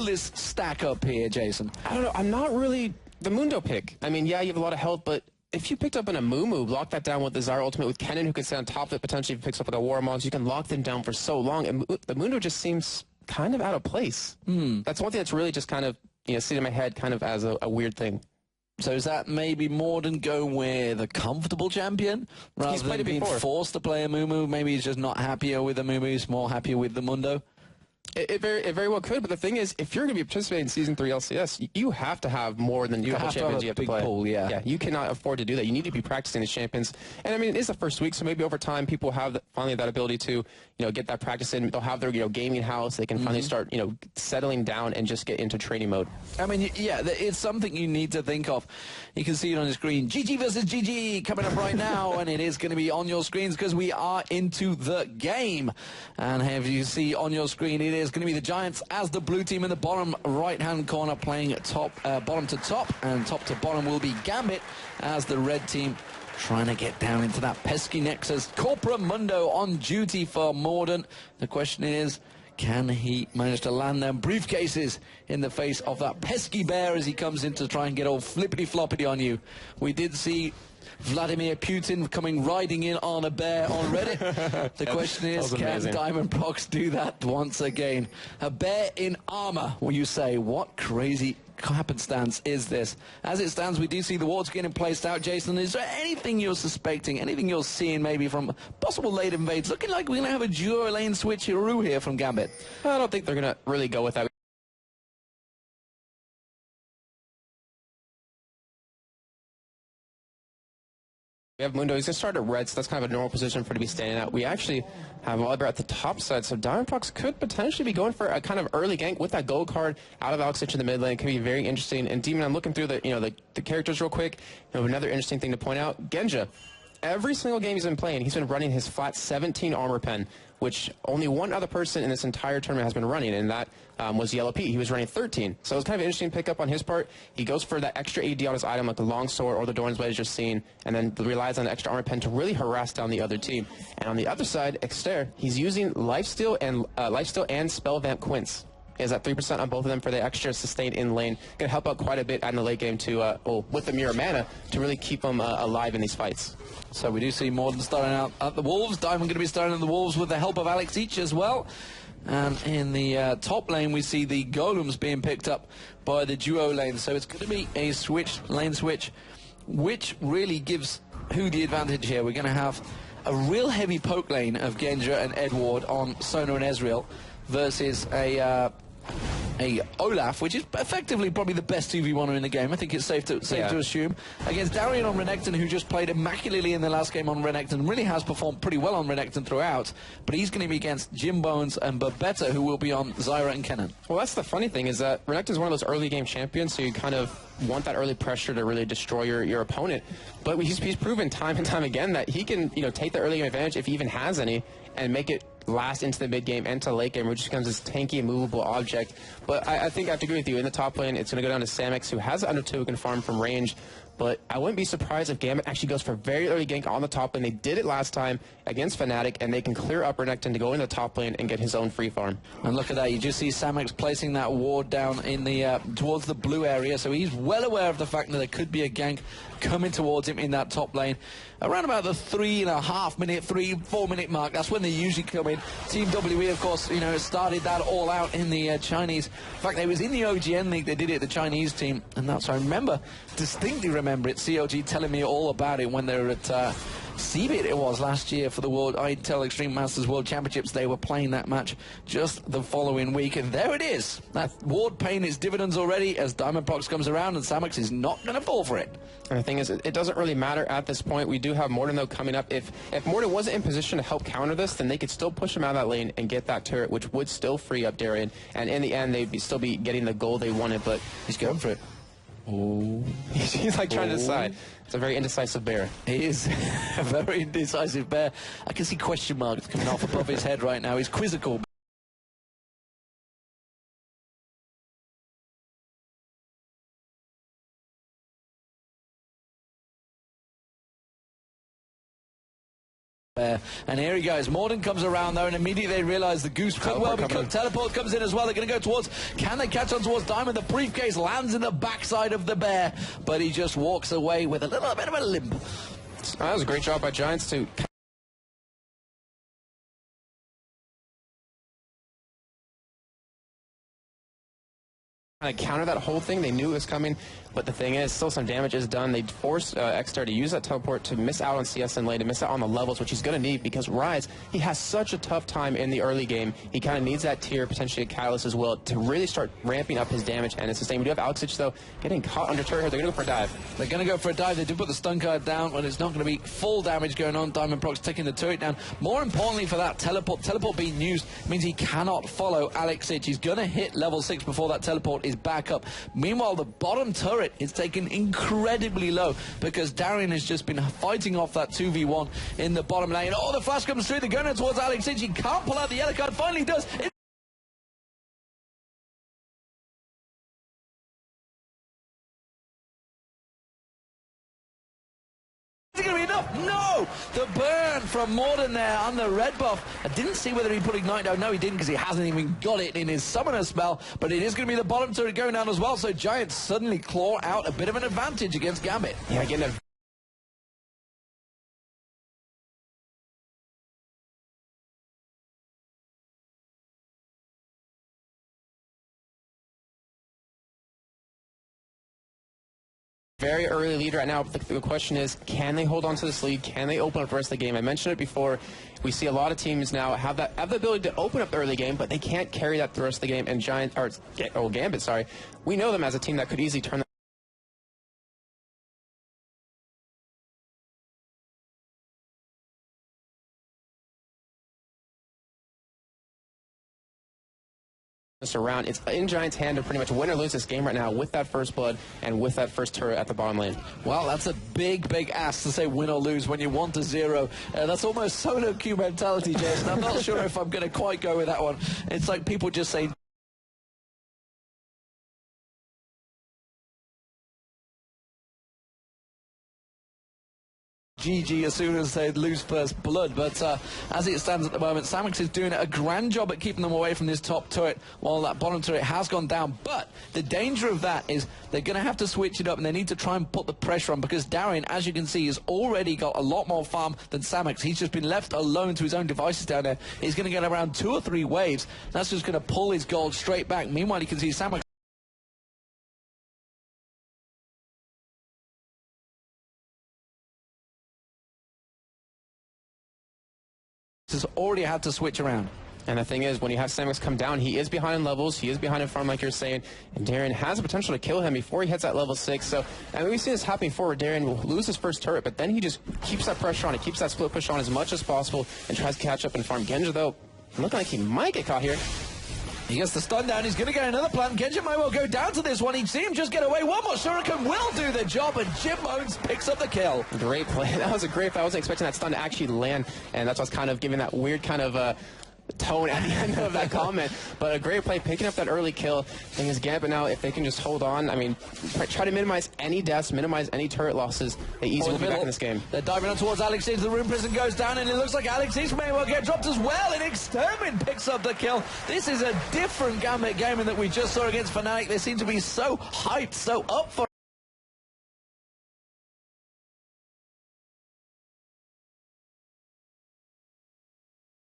will this stack up here, Jason? I don't know. I'm not really the Mundo pick. I mean, yeah, you have a lot of health, but if you picked up in a Moo, lock that down with the Zyra ultimate with Kennen, who can stay on top of it, potentially if he picks up like a War Monster, you can lock them down for so long. And the Mundo just seems kind of out of place. That's one thing that's really just kind of, sitting in my head kind of as a weird thing. So is that maybe Morden going with a comfortable champion rather than being forced to play a Moo? Maybe he's just not happier with the Moo, he's more happier with the Mundo? It very well could, but the thing is, if you're going to be participating in Season 3 LCS, you have to have more than a couple champions you have to play. Pool, yeah, you cannot afford to do that. You need to be practicing as champions. And, I mean, it is the first week, so maybe over time people have finally that ability to, get that practice in. They'll have their, gaming house. They can finally start, settling down and just get into training mode. I mean, yeah, it's something you need to think of. You can see it on the screen. GG versus GG coming up right now, and it is going to be on your screens because we are into the game. And as you see on your screen, it is going to be the Giants as the blue team in the bottom right-hand corner playing bottom to top, and top to bottom will be Gambit as the red team trying to get down into that pesky Nexus. Corpora Mundo on duty for Morden. The question is, can he manage to land them briefcases in the face of that pesky bear as he comes in to try and get all flippity-floppity on you? We did see Vladimir Putin coming riding in on a bear on Reddit. The question is, can Diamond Prox do that once again? A bear in armor, will you say? What crazy happenstance is this? As it stands, we do see the wards getting placed out. Jason, is there anything you're suspecting, anything you're seeing maybe from possible late invades? Looking like we're going to have a duo lane switcheroo here from Gambit. I don't think they're going to really go with that. We have Mundo. He's going to start at red, so that's kind of a normal position for him to be standing at. We actually have Oliver at the top side, so Diamond Prox could potentially be going for a kind of early gank with that gold card out of Alex in the mid lane. Could be very interesting. And Demon, I'm looking through the characters real quick. Another interesting thing to point out: Genja. Every single game he's been playing, he's been running his flat 17 armor pen, which only one other person in this entire tournament has been running, and that was Yellow Pete. He was running 13. So it was kind of an interesting pickup on his part. He goes for that extra AD on his item, like the long sword or the Doran's Blade just seen, and then relies on the extra armor pen to really harass down the other team. And on the other side, Exter, he's using Lifesteal and Spell Vamp Quince. He has that 3% on both of them for the extra sustain in lane. Going to help out quite a bit in the late game to, with the Mirror Mana, to really keep them alive in these fights. So we do see Morden starting out at the Wolves. Diamond going to be starting at the Wolves with the help of Alex Each as well. And in the top lane, we see the Golems being picked up by the duo lane. So it's going to be a lane switch, which really gives who the advantage here. We're going to have a real heavy poke lane of Genja and Edward on Sona and Ezreal versus a Olaf, which is effectively probably the best 2v1er in the game. I think it's safe to assume. Against Darian on Renekton, who just played immaculately in the last game on Renekton, really has performed pretty well on Renekton throughout, but he's going to be against Jim Bones and Babetta, who will be on Zyra and Kennen. Well, that's the funny thing, is that Renekton's one of those early game champions, so you kind of want that early pressure to really destroy your opponent. But he's proven time and time again that he can take the early game advantage, if he even has any, and make it last into the mid game and to late game, which becomes this tanky, immovable object. But I think I have to agree with you. In the top lane, it's going to go down to Samix, who has under 2 who can farm from range. But I wouldn't be surprised if Gambit actually goes for very early gank on the top lane. They did it last time against Fnatic, and they can clear up Renekton to go in the top lane and get his own free farm. And look at that. You just see Samix placing that ward down in the towards the blue area, so he's well aware of the fact that there could be a gank coming towards him in that top lane. Around about the 3.5 minute, 4 minute mark, that's when they usually come in. Team WE, of course, started that all out in the Chinese. In fact, they was in the OGN League, they did it, the Chinese team, and that's, I distinctly remember it, COG telling me all about it when they were at CBIT it was last year for the World Intel Extreme Masters World Championships. They were playing that match just the following week, and there it is. That ward paying its dividends already as Diamond Prox comes around, and Samix is not going to fall for it. And the thing is, it doesn't really matter at this point. We do have Morden, though, coming up. If Morden wasn't in position to help counter this, then they could still push him out of that lane and get that turret, which would still free up Darian. And in the end, they'd still be getting the goal they wanted, but he's going for it. Oh. He's like trying to decide. It's a very indecisive bear. He is a very indecisive bear. I can see question marks coming off above his head right now. He's quizzical. And here he goes. Morden comes around though, and immediately they realize the goose could well be cooked. Teleport comes in as well. They're going to go towards. Can they catch on towards Diamond? The briefcase lands in the backside of the bear, but he just walks away with a little bit of a limp. That was a great job by Giants to kind of counter that whole thing. They knew it was coming, but the thing is, still some damage is done. They forced X-Star to use that teleport to miss out on CS and lane, to miss out on the levels, which he's going to need because Rise, he has such a tough time in the early game. He kind of needs that tier, potentially a Catalyst as well, to really start ramping up his damage and his sustain. We do have Alexich, though, getting caught under turret here. They're going to go for a dive. They're going to go for a dive. They do put the stun card down, but it's not going to be full damage going on. Diamond Prox taking the turret down. More importantly for that teleport being used means he cannot follow Alexich. He's going to hit level 6 before that teleport is back up. Meanwhile, the bottom turret is taken incredibly low because Darien has just been fighting off that 2v1 in the bottom lane. Oh, the flash comes through. They're going towards Alexich. He can't pull out the yellow card. Finally does. Is it going to be enough? No! The burn from Morden there on the red buff. I didn't see whether he put Ignite down. No, he didn't because he hasn't even got it in his summoner spell. But it is going to be the bottom turret going down as well. So Giants suddenly claw out a bit of an advantage against Gambit. Yeah, again, very early lead right now. The question is, can they hold on to this lead? Can they open up the rest of the game? I mentioned it before. We see a lot of teams now have the ability to open up the early game, but they can't carry that the rest of the game. And Gambit, sorry, we know them as a team that could easily turn this around. It's in Giants' hand to pretty much win or lose this game right now with that first blood and with that first turret at the bottom lane. Well, that's a big, big ask to say win or lose when you want to 0. That's almost solo queue mentality, Jason. I'm not sure if I'm going to quite go with that one. It's like people just say GG as soon as they lose first blood, but as it stands at the moment, Samix is doing a grand job at keeping them away from this top turret while that bottom turret has gone down. But the danger of that is they're going to have to switch it up and they need to try and put the pressure on because Darien, as you can see, has already got a lot more farm than Samix. He's just been left alone to his own devices down there. He's going to get around 2 or 3 waves. That's just going to pull his gold straight back. Meanwhile, you can see Samix has already had to switch around. And the thing is, when you have Samix come down, he is behind in levels, he is behind in farm like you're saying, and Darien has the potential to kill him before he hits that level 6. So, I mean, we've seen this happening before where Darien will lose his first turret, but then he just keeps that pressure on, he keeps that split push on as much as possible and tries to catch up and farm. Genja, though, looking like he might get caught here. He gets the stun down. He's going to get another plant. Genja might well go down to this one. He'd see him just get away. One more Shuriken will do the job, and Jim Bones picks up the kill. Great play. That was a great play. I wasn't expecting that stun to actually land, and that's what's kind of giving that weird kind of tone at the end of that comment. But a great play, picking up that early kill. Thing is, Gambit now, if they can just hold on, I mean, try to minimize any deaths, minimize any turret losses, they easily will be back in this game. They're diving on towards Alexich. The Rune Prison goes down, and it looks like Alexich may well get dropped as well, and Extermin picks up the kill. This is a different Gambit gaming that we just saw against Fnatic. They seem to be so hyped, so up for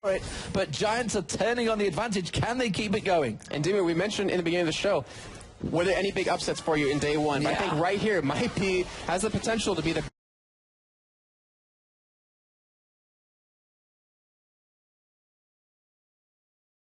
it, but Giants are turning on the advantage. Can they keep it going? And Dima, we mentioned in the beginning of the show, were there any big upsets for you in day one? Yeah. I think right here might be, has the potential to be the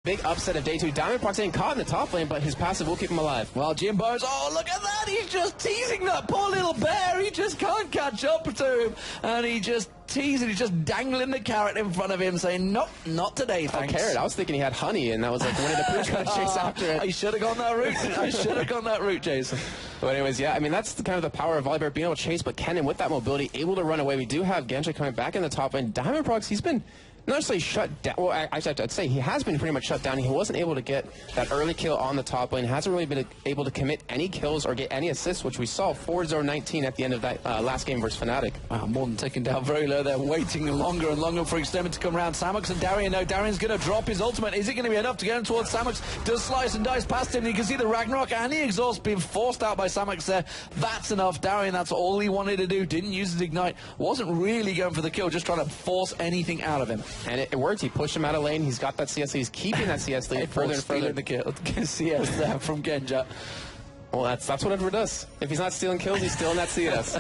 big upset of day 2. Diamond Prox ain't caught in the top lane, but his passive will keep him alive. Well, Jim Bones, oh, look at that. He's just teasing that poor little bear. He just can't catch up to him. And he just teasing, he's just dangling the carrot in front of him, saying, nope, not today, thanks. Oh, carrot. I was thinking he had honey, and that was like Winnie the Pooh trying to chase after it. I should have gone that route. I should have gone that route, Jason. But anyways, yeah, I mean, that's kind of the power of Volibear being able to chase, but Kennen with that mobility, able to run away. We do have Genja coming back in the top lane. Diamond Prox, he's been not necessarily shut down. Well, I'd say he has been pretty much shut down. He wasn't able to get that early kill on the top lane. Hasn't really been able to commit any kills or get any assists, which we saw 4-0-19 at the end of that last game versus Fnatic. Wow, more than taken down very low there, waiting longer and longer for Extermin to come around. Samux and Darien, no, Darien's going to drop his ultimate. Is it going to be enough to get him towards Samux? Does slice and dice past him. You can see the Ragnarok and the exhaust being forced out by Samux there. That's enough. Darien, that's all he wanted to do. Didn't use his ignite. Wasn't really going for the kill, just trying to force anything out of him. And it worked. He pushed him out of lane. He's got that CS lead. He's keeping that CS lead further and further. The kill. CS there from Genja. Well, that's what Edward does. If he's not stealing kills, he's stealing that CS.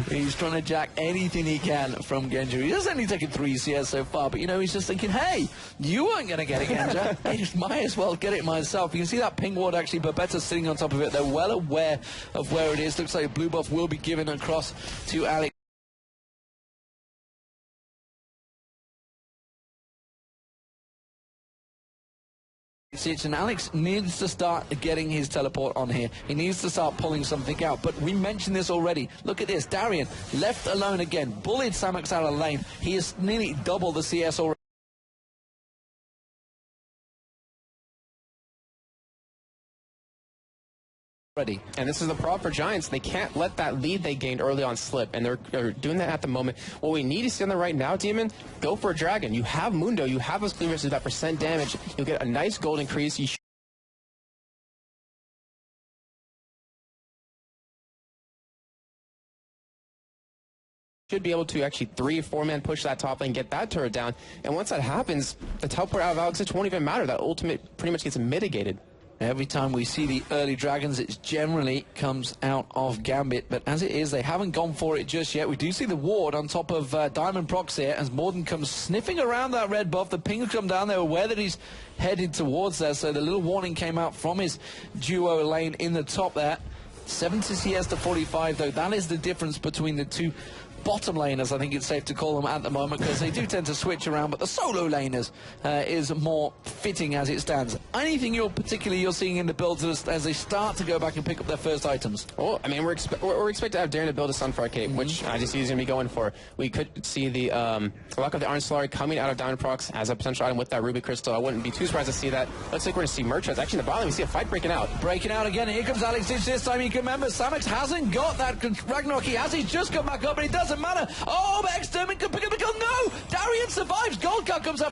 He's trying to jack anything he can from Genja. He has only taken 3 CS so far, but, you know, he's just thinking, hey, you weren't going to get it, Genja. I just might as well get it myself. You can see that ping ward, actually, Babetta's sitting on top of it. They're well aware of where it is. Looks like a blue buff will be given across to Alex. And Alex needs to start getting his teleport on here. He needs to start pulling something out. But we mentioned this already. Look at this. Darien left alone again. Bullied Samux out of lane. He is nearly double the CS already. And this is the problem for Giants. They can't let that lead they gained early on slip, and they're doing that at the moment. What we need to see on the right now, Demon, go for a dragon. You have Mundo, you have those cleavers with that % damage. You'll get a nice gold increase. You should be able to actually 3 or 4 man push that top lane, get that turret down, and once that happens, the teleport out of Alex won't even matter. That ultimate pretty much gets mitigated. Every time we see the early dragons, it generally comes out of Gambit, but as it is, they haven't gone for it just yet. We do see the ward on top of Diamond Prox here as Morden comes sniffing around that red buff. The ping will come down. They're aware that he's headed towards there, so the little warning came out from his duo lane in the top there. 70 CS to 45, though. That is the difference between the two bottom laners, I think it's safe to call them at the moment, because they do tend to switch around, but the solo laners is more fitting as it stands. Anything you're seeing in the builds as they start to go back and pick up their first items? Well, I mean, we're expected to have Darien to build a Sunfire Cape, which I just see he's going to be going for. We could see the Luck of the Iron Solari coming out of Diamond Prox as a potential item with that Ruby Crystal. I wouldn't be too surprised to see that. Looks like we're going to see Merchants. Actually, in the bottom, we see a fight breaking out. Breaking out again. Here comes Alex Ditch this time. You can remember, Samux hasn't got that Ragnarok. He has. He's just come back up, and it doesn't matter. Oh, but Extermin can pick up the kill. No! Darien survives. Gold card comes up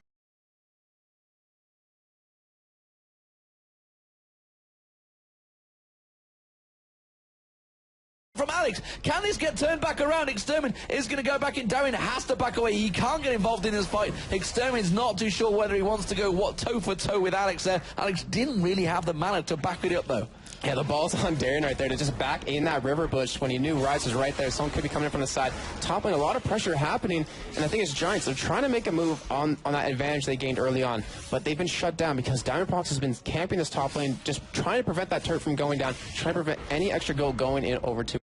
from Alex. Can this get turned back around? Extermin is going to go back in. Darien has to back away. He can't get involved in this fight. Extermin's not too sure whether he wants to go toe for toe with Alex there. Alex didn't really have the mana to back it up, though. Yeah, the ball's on Darien right there to just back in that river bush when he knew Rise was right there. Someone could be coming in from the side. Top lane, a lot of pressure happening. And the thing is, Giants, they're trying to make a move on that advantage they gained early on. But they've been shut down because Diamond Prox has been camping this top lane, just trying to prevent that turret from going down, trying to prevent any extra gold going in over to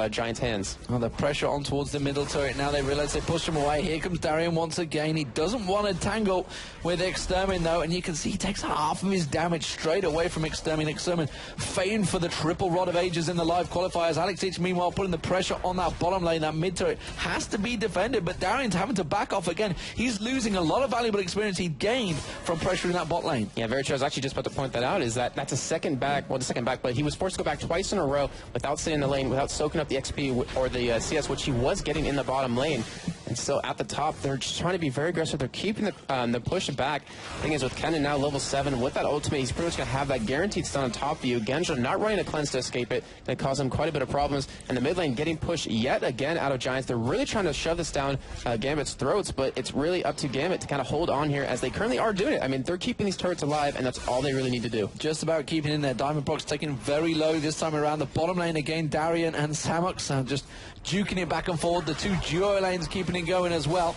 Giants' hands. Oh, the pressure on towards the middle turret. Now they realize they pushed him away. Here comes Darien once again. He doesn't want to tangle with Extermin, though, and you can see he takes half of his damage straight away from Extermin. Extermin famed for the triple Rod of Ages in the live qualifiers. Alex Ditch, meanwhile, putting the pressure on that bottom lane. That mid turret has to be defended, but Darien's having to back off again. He's losing a lot of valuable experience he gained from pressuring that bot lane. Yeah, very true. I was actually just about to point that out, is that's a second back, but he was forced to go back twice in a row without sitting in the lane, without soaking up the XP or the CS, which he was getting in the bottom lane. And still at the top, they're just trying to be very aggressive. They're keeping the push back. Thing is, with Kennen now level 7, with that ultimate, he's pretty much going to have that guaranteed stun on top of you. Genja not running a cleanse to escape it. That caused him quite a bit of problems. And the mid lane getting pushed yet again out of Giants. They're really trying to shove this down Gambit's throats, but it's really up to Gambit to kind of hold on here, as they currently are doing it. I mean, they're keeping these turrets alive, and that's all they really need to do. Just about keeping in there. Diamond Prox taking very low this time around. The bottom lane again, Darien and Samux just juking it back and forward. The two duo lanes keeping it going as well.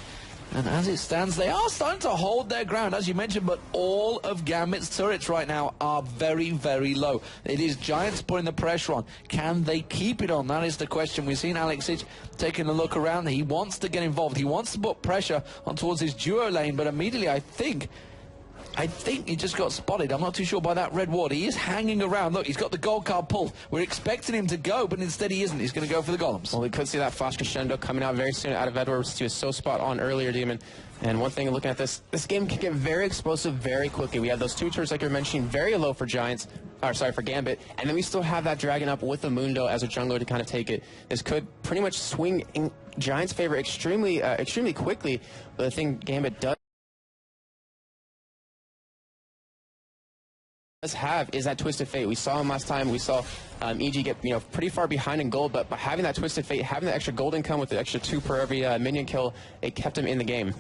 And as it stands, they are starting to hold their ground, as you mentioned, but all of Gambit's turrets right now are very, very low. It is Giants putting the pressure on. Can they keep it on? That is the question. We've seen Alex Ditch taking a look around. He wants to get involved. He wants to put pressure on towards his duo lane, but immediately I think I think he just got spotted. I'm not too sure by that red ward. He is hanging around. Look, he's got the gold card pulled. We're expecting him to go, but instead he isn't. He's going to go for the golems. Well, we could see that flash crescendo coming out very soon out of Edwards. He was so spot on earlier, Demon. And one thing, looking at this game can get very explosive very quickly. We have those 2 turrets, like you're mentioning, very low for Giants, or sorry, for Gambit. And then we still have that dragon up with the Mundo as a jungler to kind of take it. This could pretty much swing in Giants' favor extremely quickly. But the thing Gambit does have is that Twisted Fate. We saw him last time. We saw EG get pretty far behind in gold, but by having that Twisted Fate, having the extra gold income with the extra 2 per every minion kill, it kept him in the game.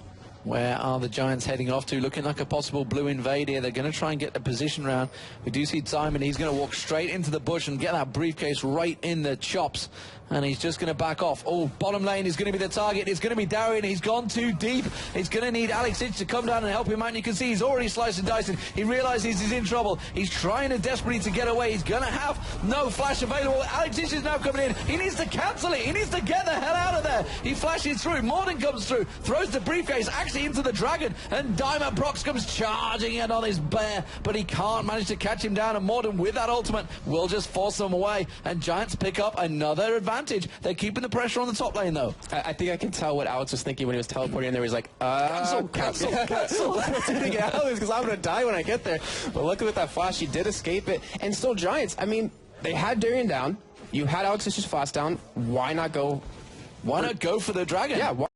Where are the Giants heading off to? Looking like a possible blue invade here. They're going to try and get the position round. We do see Simon. He's going to walk straight into the bush and get that briefcase right in the chops. And he's just going to back off. Oh, bottom lane is going to be the target. It's going to be Darian. He's gone too deep. It's going to need Alex Itch to come down and help him out. And you can see he's already sliced and dicing. He realizes he's in trouble. He's trying to desperately to get away. He's going to have no flash available. Alex Itch is now coming in. He needs to cancel it. He needs to get the hell out of there. He flashes through. Morden comes through. Throws the briefcase actually into the dragon. And Diamond Prox comes charging in on his bear. But he can't manage to catch him down. And Morden with that ultimate will just force them away. And Giants pick up another advantage. They're keeping the pressure on the top lane, though. I think I can tell what Alex was thinking when he was teleporting in there. He's like, cancel. Let's get out of this because I'm going to die when I get there. But look at that flash. He did escape it. And still Giants, I mean, they had Darian down. You had Alex's flash down. Why not go? Why not go for the dragon? Yeah, why?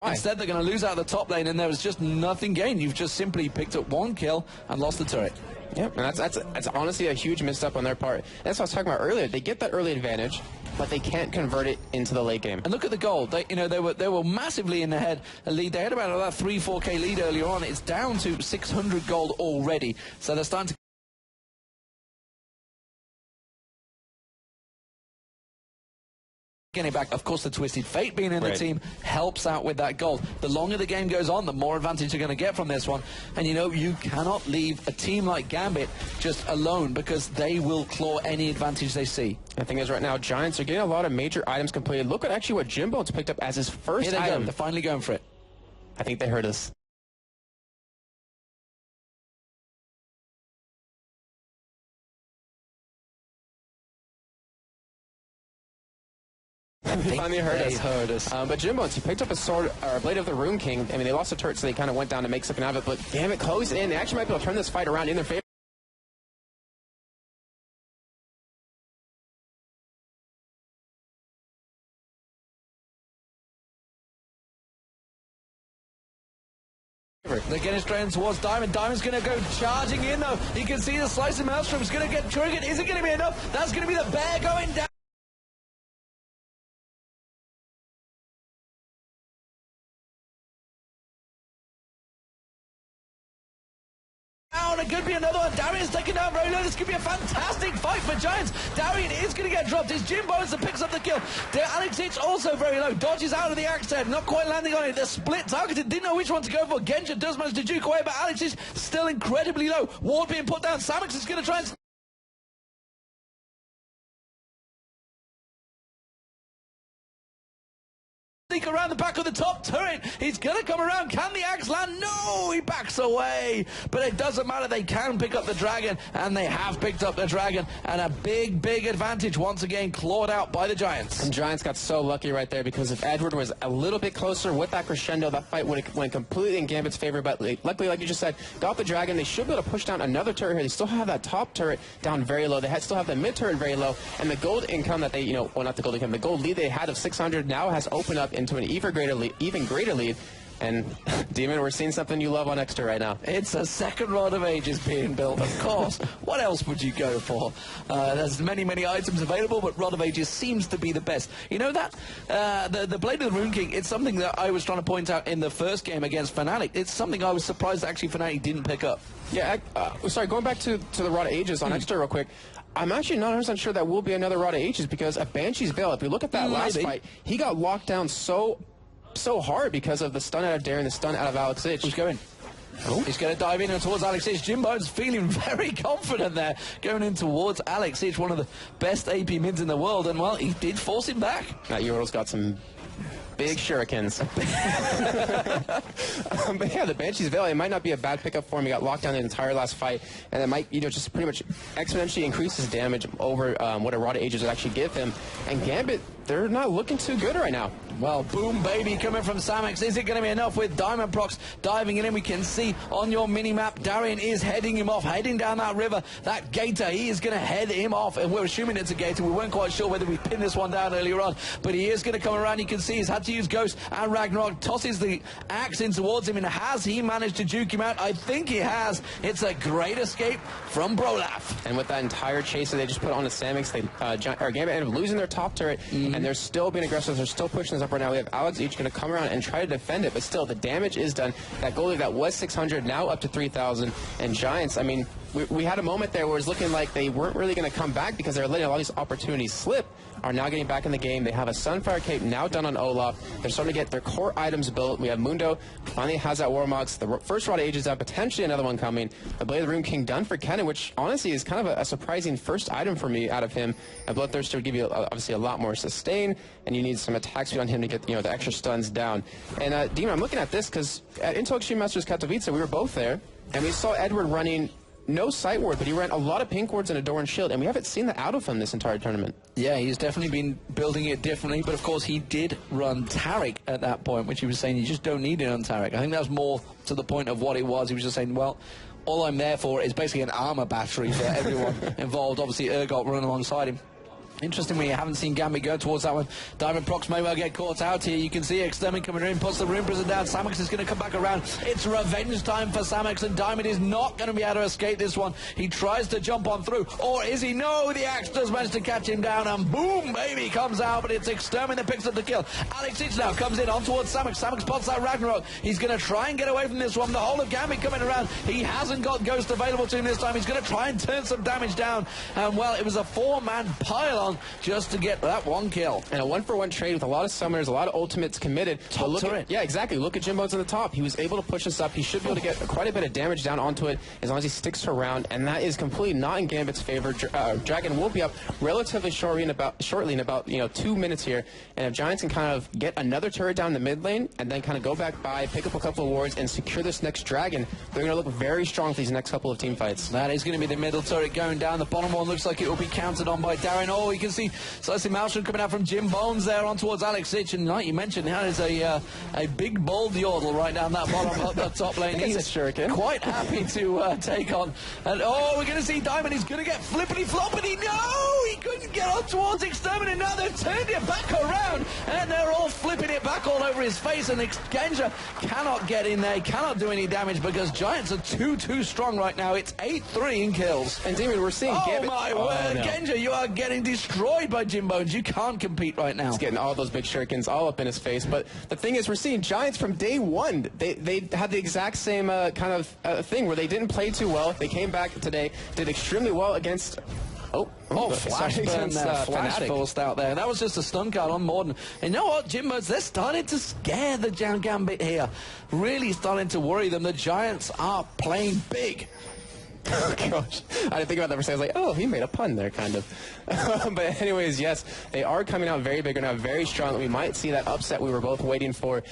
Instead, they're going to lose out of the top lane, and there was just nothing gained. You've just simply picked up 1 kill and lost the turret. Yep, and that's honestly a huge misstep on their part. That's what I was talking about earlier. They get that early advantage, but they can't convert it into the late game. And look at the gold. They were massively in the lead. They had about 3-4K lead earlier on. It's down to 600 gold already. So they're starting to getting it back. Of course, the Twisted Fate being in the team helps out with that gold. The longer the game goes on, the more advantage you're going to get from this one. And you cannot leave a team like Gambit just alone because they will claw any advantage they see. The thing is, right now, Giants are getting a lot of major items completed. Look at actually what Jimbo's picked up as his first item. Go. They're finally going for it. I think they heard us. They finally heard us. But Jimbo's, he picked up a sword, or a Blade of the Rune King. I mean, they lost the turret, so they kind of went down to make something out of it. But damn it, close in. They actually might be able to turn this fight around in their favor. They're getting straight towards Diamond. Diamond's going to go charging in, though. You can see the slice of Maelstrom is going to get triggered. Is it going to be enough? That's going to be the bear going down. It could be another one. Darian's taken down very low. This could be a fantastic fight for Giants. Darian is going to get dropped. It's Jimbo that picks up the kill. Alex Itch also very low. Dodges out of the axe head. Not quite landing on it. The split targeted. Didn't know which one to go for. Genja does manage to juke away, but Alex is still incredibly low. Ward being put down. Samix is going to try and sneak around the back of the top turret. He's going to come around. Can the axe land? No, he backs away. But it doesn't matter. They can pick up the dragon, and they have picked up the dragon. And a big, big advantage once again clawed out by the Giants. And Giants got so lucky right there because if Edward was a little bit closer with that crescendo, that fight would have went completely in Gambit's favor. But luckily, like you just said, got the dragon. They should be able to push down another turret here. They still have that top turret down very low. They still have the mid turret very low. And the gold income that they, well, not the gold income, the gold lead they had of 600 now has opened up into an even greater lead. And Demon, we're seeing something you love on Extra right now. It's a second Rod of Ages being built, of course. What else would you go for? There's many items available, but Rod of Ages seems to be the best. You know that? The Blade of the Rune King, it's something that I was trying to point out in the first game against Fnatic. It's something I was surprised actually Fnatic didn't pick up. Yeah, sorry, going back to the Rod of Ages on Extra real quick. I'm actually not 100% sure that will be another Rod of Ages because a Banshee's Veil, if you look at that last fight, he got locked down so hard because of the stun out of Darian, the stun out of Alex Itch. Who's going? Oh. He's going to dive in and towards Alex Itch. Jimbo's feeling very confident there, going in towards Alex Itch, one of the best AP mids in the world, and well, he did force him back. That Euro's got some Big shurikens. But yeah, the Banshee's Veil, it might not be a bad pickup for him. He got locked down the entire last fight, and it might, just pretty much exponentially increase his damage over what Errata Ages would actually give him. And Gambit, they're not looking too good right now. Well, boom, baby, coming from Samex. Is it going to be enough with Diamond Prox diving in? We can see on your mini-map, Darian is heading him off, heading down that river. That Gator, he is going to head him off, and we're assuming it's a Gator. We weren't quite sure whether we pinned this one down earlier on, but he is going to come around. You can see he's had to use Ghost and Ragnarok. Tosses the axe in towards him, and has he managed to juke him out? I think he has. It's a great escape from Brolaf. And with that entire chase that they just put on the Samex, Gambit ended up losing their top turret, and they're still being aggressive. They're still pushing this up right now. We have Alex each going to come around and try to defend it, but still, the damage is done. That goalie that was 600, now up to 3,000. And Giants, I mean, we had a moment there where it was looking like they weren't really going to come back because they were letting a lot of these opportunities slip, are now getting back in the game. They have a Sunfire Cape now done on Olaf. They're starting to get their core items built. We have Mundo, finally has that Warmox. The first Rod Ages out, potentially another one coming. The Blade of the Rune King done for Kennen, which honestly is kind of a surprising first item for me out of him. A Bloodthirster would give you obviously a lot more sustain, and you need some attack speed on him to get the extra stuns down. And Demon, I'm looking at this because at Intel Extreme Masters Katowice, we were both there, and we saw Edward running no sight ward, but he ran a lot of pink wards and a Doran shield, and we haven't seen that out of him this entire tournament. Yeah, he's definitely been building it differently, but of course he did run Taric at that point, which he was saying you just don't need it on Taric. I think that was more to the point of what it was. He was just saying, well, all I'm there for is basically an armor battery for everyone involved. Obviously, Urgot running alongside him. Interestingly, you haven't seen Gambit go towards that one. Diamond Prox may well get caught out here. You can see Extermin coming in, puts the Rune Prison down. Samex is going to come back around. It's revenge time for Samex, and Diamond is not going to be able to escape this one. He tries to jump on through, or is he? No, the axe does manage to catch him down, and boom, baby, comes out, but it's Extermin that picks up the kill. Alex Itch now comes in on towards Samex. Samex spots that Ragnarok. He's going to try and get away from this one. The whole of Gambit coming around. He hasn't got Ghost available to him this time. He's going to try and turn some damage down, and well, it was a four-man pylon just to get that one kill. And a one-for-one trade with a lot of summoners, a lot of ultimates committed. Top turret. Yeah, exactly. Look at Jimbo's on the top. He was able to push this up. He should be able to get quite a bit of damage down onto it as long as he sticks around, and that is completely not in Gambit's favor. Dragon will be up relatively shortly in about 2 minutes here, and if Giants can kind of get another turret down the mid lane and then kind of go back by, pick up a couple of wards, and secure this next Dragon, they're going to look very strong for these next couple of team fights. That is going to be the middle turret going down. The bottom one looks like it will be counted on by Darren. Oh, you can see Celeste Maelstrom coming out from Jim Bones there on towards Alex Itch, and like you mentioned, that is a big bold yodel right down that bottom up the top lane. He's quite happy to take on. And oh, we're going to see Diamond. He's going to get flippity floppity. No, he couldn't get on towards Extermin, and now they've turned it back around, and they're all flipping it back all over his face, and Genja cannot get in there, cannot do any damage because Giants are too strong right now. It's 8-3 in kills. And Damien, we're seeing Gambit. Oh my word, no. Genja, you are getting destroyed by Jim Bones. You can't compete right now. He's getting all those big shurikens all up in his face. But the thing is, we're seeing Giants from day one. They had the exact same kind of thing where they didn't play too well. They came back today, did extremely well against... Flash burn there. Flash forced out there. That was just a stun card on Morden. And you know what, Jimbos, they're starting to scare the Gambit here. Really starting to worry them. The Giants are playing big. Oh, gosh. I didn't think about that for a second. I was like, oh, he made a pun there, kind of. But anyways, yes, they are coming out very big and now very strong. We might see that upset we were both waiting for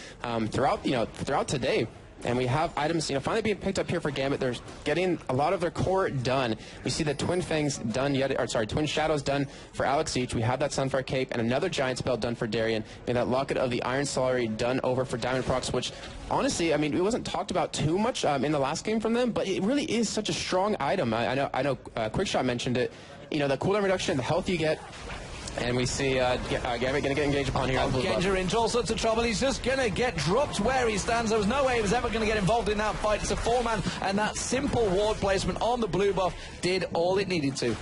throughout today. And we have items, finally being picked up here for Gambit. They're getting a lot of their core done. We see the Twin Fangs done Twin Shadows done for Alex Each. We have that Sunfire Cape and another Giant Spell done for Darian. And that Locket of the Iron Salary done over for Diamond Prox, which, honestly, I mean, it wasn't talked about too much in the last game from them, but it really is such a strong item. I know Quickshot mentioned it. The cooldown reduction, the health you get. And we see Gambit going to get engaged upon here. Genja into all sorts of trouble. He's just going to get dropped where he stands. There was no way he was ever going to get involved in that fight. It's a four-man, and that simple ward placement on the blue buff did all it needed to.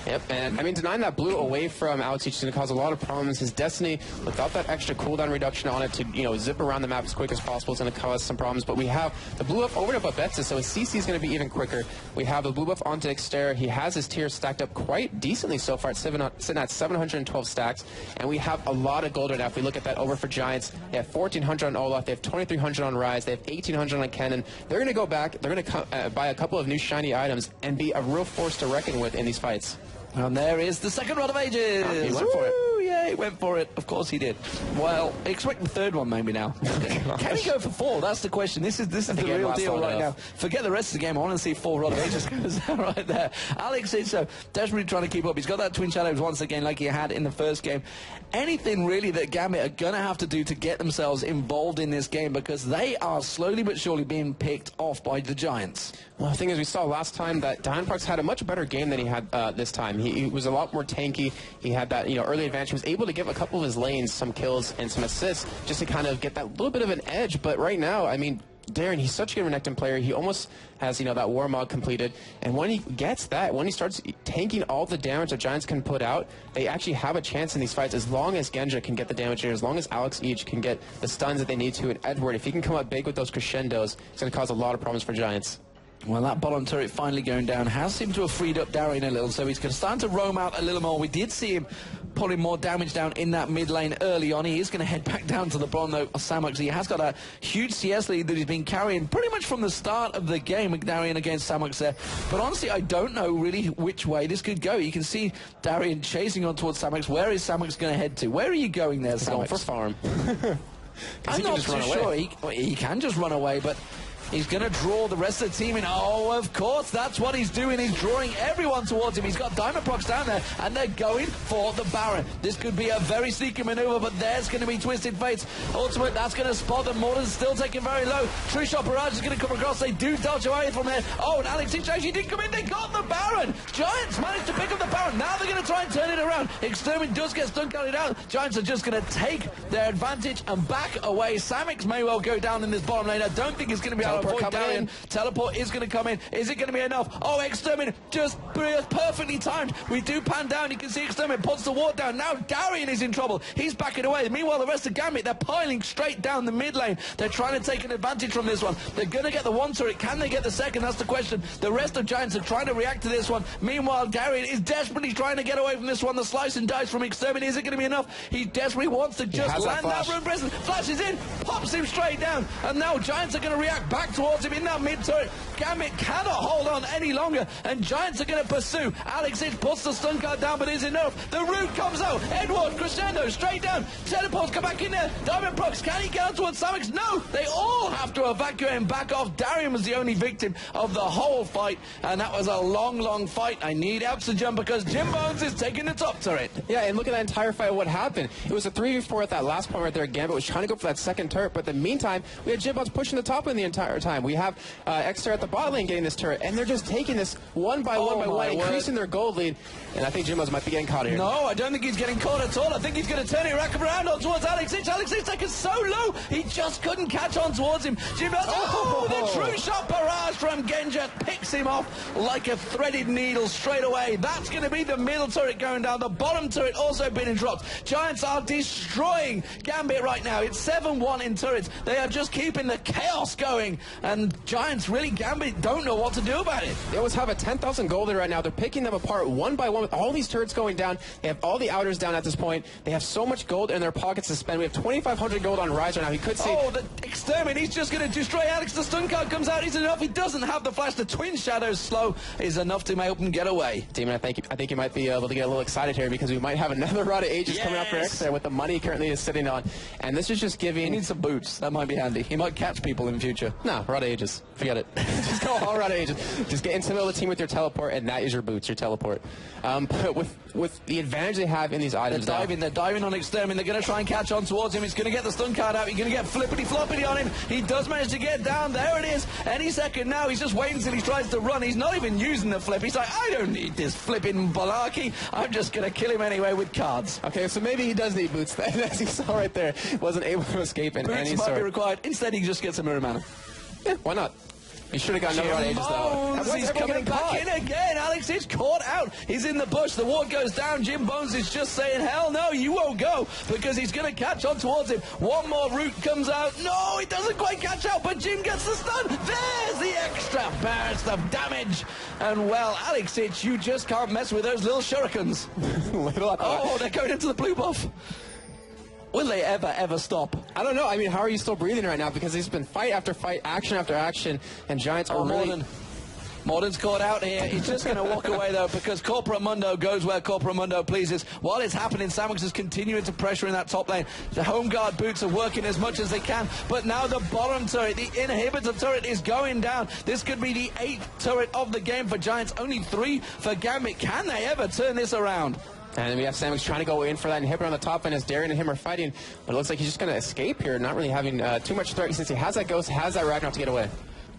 Yep, and I mean, denying that blue away from Alex Each is going to cause a lot of problems. His Destiny, without that extra cooldown reduction on it to, zip around the map as quick as possible, is going to cause some problems. But we have the blue buff over to Babetza, so his CC is going to be even quicker. We have the blue buff onto Exter. He has his tiers stacked up quite decently so far, sitting at 712 stacks. And we have a lot of gold right now. If we look at that over for Giants, they have 1,400 on Olaf, they have 2,300 on Rise, they have 1,800 on Kennen. They're going to go back, they're going to buy a couple of new shiny items and be a real force to reckon with in these fights. And there is the second Rod of Ages. He went for it. Yeah, he went for it. Of course he did. Well, expect the third one maybe now. Can he go for 4? That's the question. This is the real deal right now. Forget the rest of the game. I want to see 4 Rod of Ages goes down right there. Alex is desperately trying to keep up. He's got that Twin Shadows once again like he had in the first game. Anything really that Gambit are going to have to do to get themselves involved in this game, because they are slowly but surely being picked off by the Giants. Well, the thing is, we saw last time that Diamondprox had a much better game than he had this time. He was a lot more tanky. He had that early advantage. He was able to give a couple of his lanes some kills and some assists just to kind of get that little bit of an edge. But right now, I mean, Darren, he's such a good Renekton player. He almost has, that War Mod completed. And when he gets that, when he starts tanking all the damage that Giants can put out, they actually have a chance in these fights as long as Genja can get the damage here, as long as Alex Each can get the stuns that they need to. And Edward, if he can come up big with those crescendos, it's going to cause a lot of problems for Giants. Well, that bottom turret finally going down has seemed to have freed up Darien a little, so he's starting to roam out a little more. We did see him pulling more damage down in that mid lane early on. He is going to head back down to the bottom, though, Samux. He has got a huge CS lead that he's been carrying pretty much from the start of the game, Darien against Samux there. But honestly, I don't know really which way this could go. You can see Darien chasing on towards Samux. Where is Samux going to head to? Where are you going there, Samux? Going for farm. I'm not too sure. He can just run away, but he's going to draw the rest of the team in. Oh, of course, that's what he's doing. He's drawing everyone towards him. He's got Diamondprox down there, and they're going for the Baron. This could be a very sneaky maneuver, but there's going to be Twisted Fates. Ultimate, that's going to spot them. Morden's still taking very low. True Shot Barrage is going to come across. They do dodge away from there. Oh, and Alex Each actually did come in. They got the Baron. Giants managed to pick up the Baron. Now they're going to try and turn it around. Extermin does get stun counted out. Giants are just going to take their advantage and back away. Samix may well go down in this bottom lane. I don't think it's going to be able to avoid Darien. Teleport is going to come in. Is it going to be enough? Oh, Extermin just perfectly timed. We do pan down. You can see Extermin puts the ward down. Now Darien is in trouble. He's backing away. Meanwhile, the rest of Gambit, they're piling straight down the mid lane. They're trying to take an advantage from this one. They're going to get the one turret. Can they get the second? That's the question. The rest of Giants are trying to react to this one. Meanwhile, Darien is desperately trying to get away from this one. The slice and dice from Extermin. Is it going to be enough? He desperately wants to just land that rune presence. Flashes in, pops him straight down. And now Giants are going to react back towards him in that mid turret. Gambit cannot hold on any longer, and Giants are going to pursue. Alex Itch puts the stun card down, but is enough. The root comes out. Edward, Crescendo, straight down. Teleports come back in there. Diamondprox, can he get out towards Samix? No, they all have to evacuate and back off. Darien was the only victim of the whole fight, and that was a long, long fight. I need oxygen because Jim Bones is taking the top turret. Yeah, and look at that entire fight. What happened? It was a 3v4 at that last point right there. Gambit was trying to go for that second turret, but in the meantime, we had Jim Bones pushing the top lane the entire time. We have Xter at the bot lane getting this turret, and they're just taking this one by one, increasing their gold lead. And I think Jimbo's might be getting caught here. No, I don't think he's getting caught at all. I think he's going to turn it around on towards Alex Itch. Alex Itch taken so low, he just couldn't catch on towards him. Jimbo, the True Shot Barrage from Genja picks him off like a threaded needle straight away. That's going to be the middle turret going down. The bottom turret also been dropped. Giants are destroying Gambit right now. It's 7-1 in turrets. They are just keeping the chaos going, and Giants really, Gambit don't know what to do about it. They almost have a 10,000 gold right now. They're picking them apart one by one with all these turrets going down. They have all the outers down at this point. They have so much gold in their pockets to spend. We have 2,500 gold on Rise right now. He could see... Oh, the Extermin, he's just going to destroy Alex. The stun card comes out. He's enough. He doesn't have the flash. The Twin Shadows slow is enough to help him get away. Demon, I think you might be able to get a little excited here because we might have another Rod of Ages coming out for Xter with the money he currently is sitting on. And this is just giving... He needs some boots. That might be handy. He might catch people in future. No, Rod of Ages. Forget it. Just go all Rod of Ages. Just get into the middle of the team with your teleport, and that is your boots, your teleport. But with the advantage they have in these items, they're diving on Extermin. They're going to try and catch on towards him. He's going to get the stun card out. He's going to get flippity-floppity on him. He does manage to get down. There it is. Any second now. He's just waiting until he tries to run. He's not even using the flip. He's like, I don't need this flipping malarkey. I'm just going to kill him anyway with cards. Okay, so maybe he does need boots. As you saw right there, wasn't able to escape in any sort. Boots might be required. Instead, he just gets a mirror mana. Yeah, why not? He should have gotten another Rod of Ages, though. He's coming back in again. Alex is caught out. He's in the bush. The ward goes down. Jim Bones is just saying, hell no, you won't go, because he's going to catch on towards him. One more root comes out. No, he doesn't quite catch out, but Jim gets the stun. There's the extra burst of damage. And, well, Alex Itch, you just can't mess with those little shurikens. Oh, they're going into the blue buff. Will they ever stop? I don't know. I mean, how are you still breathing right now? Because there's been fight after fight, action after action, and Giants are really... Morden's caught out here. He's just going to walk away, though, because Corporate Mundo goes where Corporate Mundo pleases. While it's happening, Samox is continuing to pressure in that top lane. The home guard boots are working as much as they can, but now the bottom turret, the inhibitor turret, is going down. This could be the 8th turret of the game for Giants, only 3 for Gambit. Can they ever turn this around? And then we have Samox trying to go in for that inhibitor on the top end as Darian and him are fighting, but it looks like he's just going to escape here, not really having too much threat since he has that Ghost, has that Ragnarok to get away.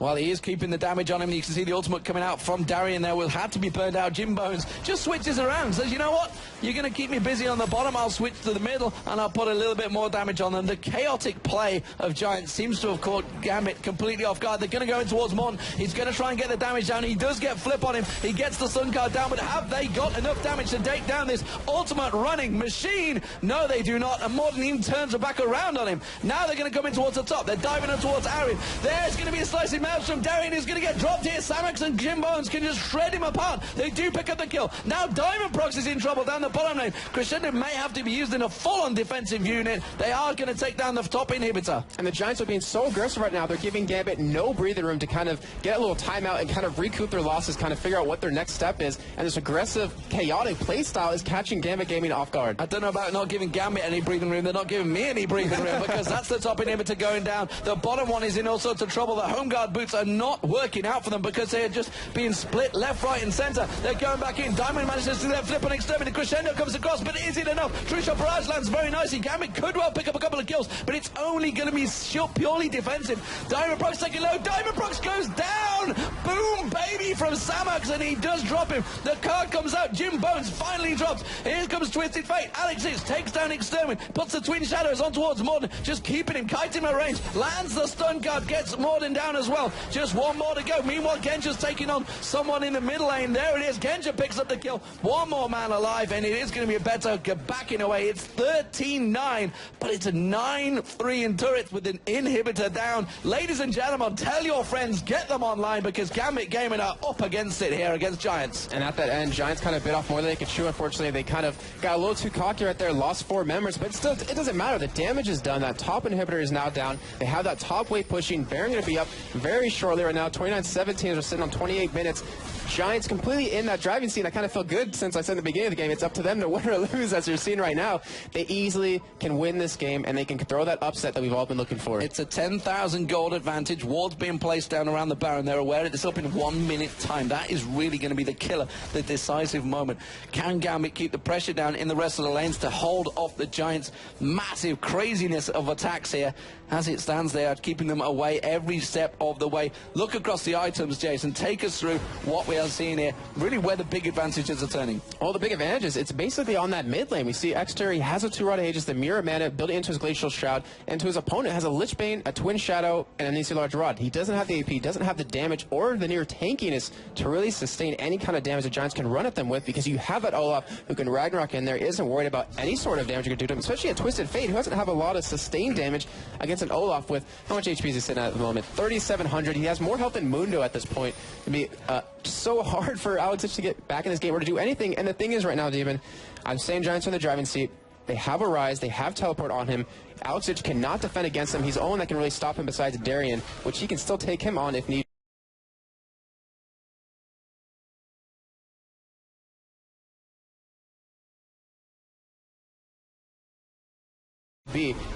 Well, he is keeping the damage on him. You can see the ultimate coming out from Darian there. Will have to be burned out. Jim Bones just switches around. Says, you know what? You're going to keep me busy on the bottom. I'll switch to the middle, and I'll put a little bit more damage on them. The chaotic play of Giants seems to have caught Gambit completely off guard. They're going to go in towards Morton. He's going to try and get the damage down. He does get flip on him. He gets the Sun card down, but have they got enough damage to take down this ultimate running machine? No, they do not. And Morton even turns back around on him. Now they're going to come in towards the top. They're diving in towards Arian. There's going to be a slicing maelstrom. Darian is going to get dropped here. Samox and Jim Bones can just shred him apart. They do pick up the kill. Now Diamond Prox is in trouble down the bottom lane. Crescendo may have to be used in a full-on defensive unit. They are going to take down the top inhibitor. And the Giants are being so aggressive right now. They're giving Gambit no breathing room to kind of get a little timeout and kind of recoup their losses, kind of figure out what their next step is. And this aggressive, chaotic play style is catching Gambit Gaming off guard. I don't know about not giving Gambit any breathing room. They're not giving me any breathing room because that's the top inhibitor going down. The bottom one is in all sorts of trouble. The home guard boots are not working out for them because they are just being split left, right, and center. They're going back in. Diamond manages to do that flip on Exterminate. Crescendo comes across, but is it enough? True Shot Barrage lands very nicely. Gambit could well pick up a couple of kills, but it's only going to be purely defensive. Diamond Prox taking low. Diamond Prox goes down. Boom, baby, from Samox, and he does drop him. The card comes out. Jim Bones finally drops. Here comes Twisted Fate. Alex X takes down Exterminate, puts the Twin Shadows on towards Morden, just keeping him, kiting him at range. Lands the stun card, gets Morden down as well. Just one more to go. Meanwhile, Genja's taking on someone in the mid lane. There it is. Genja picks up the kill. One more man alive, and it is going to be a better backing away. It's 13-9, but it's a 9-3 in turrets with an inhibitor down. Ladies and gentlemen, tell your friends, get them online because Gambit Gaming are up against it here against Giants. And at that end, Giants kind of bit off more than they could chew. Unfortunately, they kind of got a little too cocky right there, lost 4 members, but still, it doesn't matter. The damage is done. That top inhibitor is now down. They have that top wave pushing. Baron going to be up very shortly right now. 29-17, they're sitting on 28 minutes. Giants completely in that driving seat. I kind of feel good since I said in the beginning of the game, it's up to them to win or lose, as you're seeing right now. They easily can win this game, and they can throw that upset that we've all been looking for. It's a 10,000 gold advantage. Wards being placed down around the Baron. They're aware of this up in 1 minute time. That is really going to be the killer, the decisive moment. Can Gambit keep the pressure down in the rest of the lanes to hold off the Giants' massive craziness of attacks here? As it stands, they are keeping them away every step of the way. Look across the items, Jason. Take us through what we are seeing here. Really where the big advantages are turning. All the big advantages, it's basically on that mid lane. We see Exter, he has a 2-rod Aegis, the Mirror Mana, built it into his Glacial Shroud, and to his opponent has a Lich Bane, a Twin Shadow, and an AC Large Rod. He doesn't have the AP, doesn't have the damage or the near tankiness to really sustain any kind of damage the Giants can run at them with, because you have that Olaf who can Ragnarok in there, isn't worried about any sort of damage you can do to him, especially a Twisted Fate who doesn't have a lot of sustained damage against an Olaf with, how much HP is he sitting at the moment? 3,700. He has more health than Mundo at this point. It'd be so hard for Alex to get back in this game or to do anything. And the thing is right now, Demon, I'm saying Giants are in the driving seat. They have a Rise. They have Teleport on him. Alex cannot defend against him. He's the only one that can really stop him besides Darian, which he can still take him on if needed.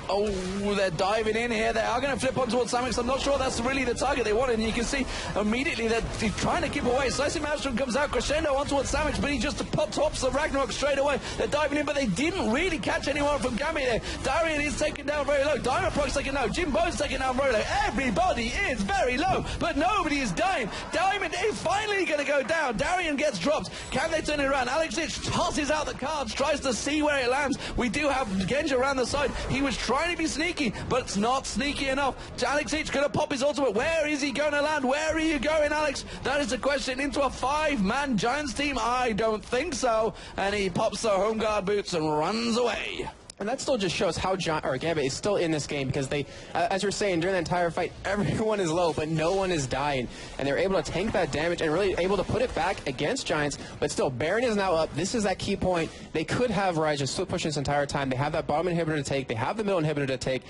Oh, they're diving in here. They are going to flip on towards Samox. I'm not sure that's really the target they wanted. And you can see immediately they're trying to keep away. Slicing Maelstrom comes out. Crescendo on towards Samox, but he just tops the Ragnarok straight away. They're diving in, but they didn't really catch anyone from Gambit there. Darian is taken down very low. Diamond Prox taken low. Jim Bone's taken down very low. Everybody is very low, but nobody is dying. Diamond is finally going to go down. Darian gets dropped. Can they turn it around? Alex tosses out the cards, tries to see where it lands. We do have Genja around the side. He was trying to be sneaky, but it's not sneaky enough. Alex H going to pop his ultimate. Where is he going to land? Where are you going, Alex? That is the question. Into a 5-man Giants team? I don't think so. And he pops the home guard boots and runs away. And that still just shows how Gambit is still in this game, because they, as you're saying, during the entire fight, everyone is low, but no one is dying. And they're able to tank that damage and really able to put it back against Giants. But still, Baron is now up. This is that key point. They could have Rise just still pushing this entire time. They have that bottom inhibitor to take. They have the middle inhibitor to take.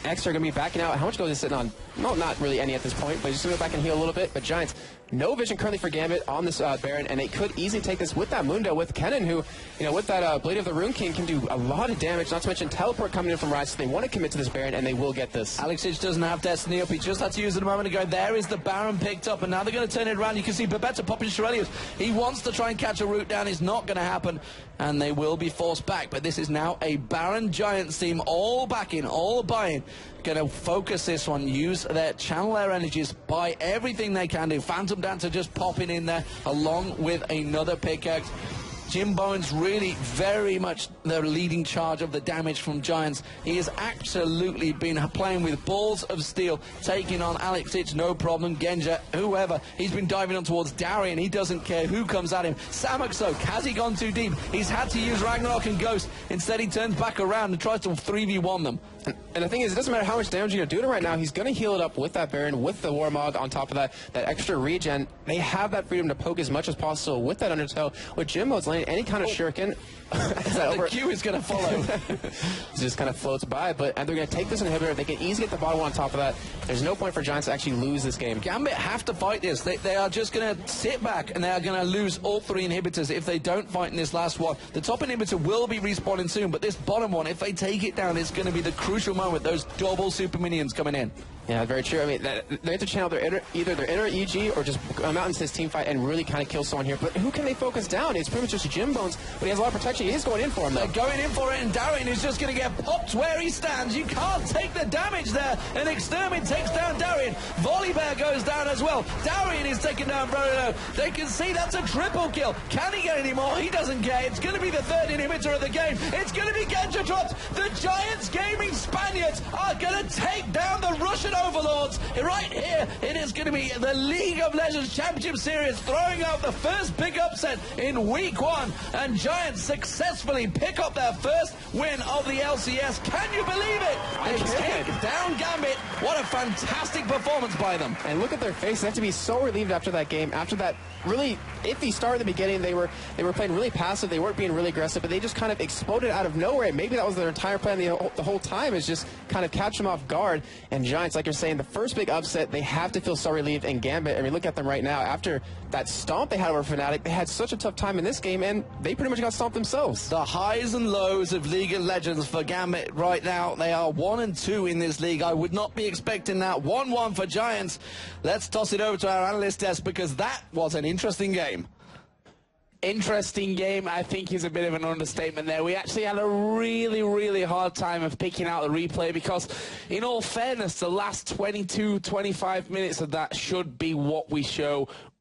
X are going to be backing out. How much gold is he sitting on? No, not really any at this point, but he's going to go back and heal a little bit. But Giants, No vision currently for Gambit on this Baron, and they could easily take this with that Mundo, with Kennen, who, with that Blade of the Rune King can do a lot of damage, not to mention teleport coming in from Rise. So they want to commit to this Baron, and they will get this. Alexic doesn't have Destiny up. He just had to use it a moment ago. There is the Baron picked up, and now they're going to turn it around. You can see Babetta popping Shirelius. He wants to try and catch a route down. It's not going to happen, and they will be forced back. But this is now a Baron Giants team, all backing, all buying. Going to focus this one, channel their energies, buy everything they can do. Phantom Dancer just popping in there along with another pickaxe. Jim Bowen's really very much the leading charge of the damage from Giants. He has absolutely been playing with balls of steel, taking on Alexic, no problem, Genja, whoever. He's been diving on towards Darian. He doesn't care who comes at him. Samuxo, has he gone too deep? He's had to use Ragnarok and Ghost. Instead, he turns back around and tries to 3v1 them. And the thing is, it doesn't matter how much damage you're going to do to him right now. He's going to heal it up with that Baron, with the Warmog on top of that extra regen. They have that freedom to poke as much as possible with that Undertow. With Jimbo's landing any kind of shuriken. The Q is going to follow. It just kind of floats by, but they're going to take this inhibitor. They can easily get the bottom one on top of that. There's no point for Giants to actually lose this game. Gambit have to fight this. They are just going to sit back, and they are going to lose all 3 inhibitors if they don't fight in this last one. The top inhibitor will be respawning soon, but this bottom one, if they take it down, it's going to be the crucial moment. Those double super minions coming in. Yeah, very true. I mean, they have to channel either their inner EG or just come out into this team fight and really kind of kill someone here. But who can they focus down? It's pretty much just Jim Bones, but he has a lot of protection. He is going in for him, though. They're going in for it, and Darian is just going to get popped where he stands. You can't take the damage there, and Extermin takes down Darian. Volibear goes down as well. Darian is taken down very low. They can see that's a triple kill. Can he get any more? He doesn't care. It's going to be the 3rd inhibitor of the game. It's going to be Genja dropped. The Giants Gaming Spaniards are going to take down the Russian overlords. Right here, it is going to be the League of Legends Championship Series throwing out the first big upset in week 1, and Giants successfully pick up their first win of the LCS. Can you believe it? They take down Gambit. What a fantastic performance by them. And look at their faces. They have to be so relieved after that game, after that really iffy start at the beginning. They were playing really passive. They weren't being really aggressive, but they just kind of exploded out of nowhere. And maybe that was their entire plan the whole time, is just kind of catch them off guard. And Giants, like you're saying, the first big upset, they have to feel so relieved. And Gambit, I mean, look at them right now. After that stomp they had over Fnatic, they had such a tough time in this game, and they pretty much got stomped themselves. The highs and lows of League of Legends for Gambit right now. They are 1 and 2 in this league. I would not be expecting that. 1-1 for Giants. Let's toss it over to our analyst desk, because that was an interesting game. Interesting game, I think, is a bit of an understatement there. We actually had a really, really hard time of picking out the replay, because, in all fairness, the last 22, 25 minutes of that should be what we show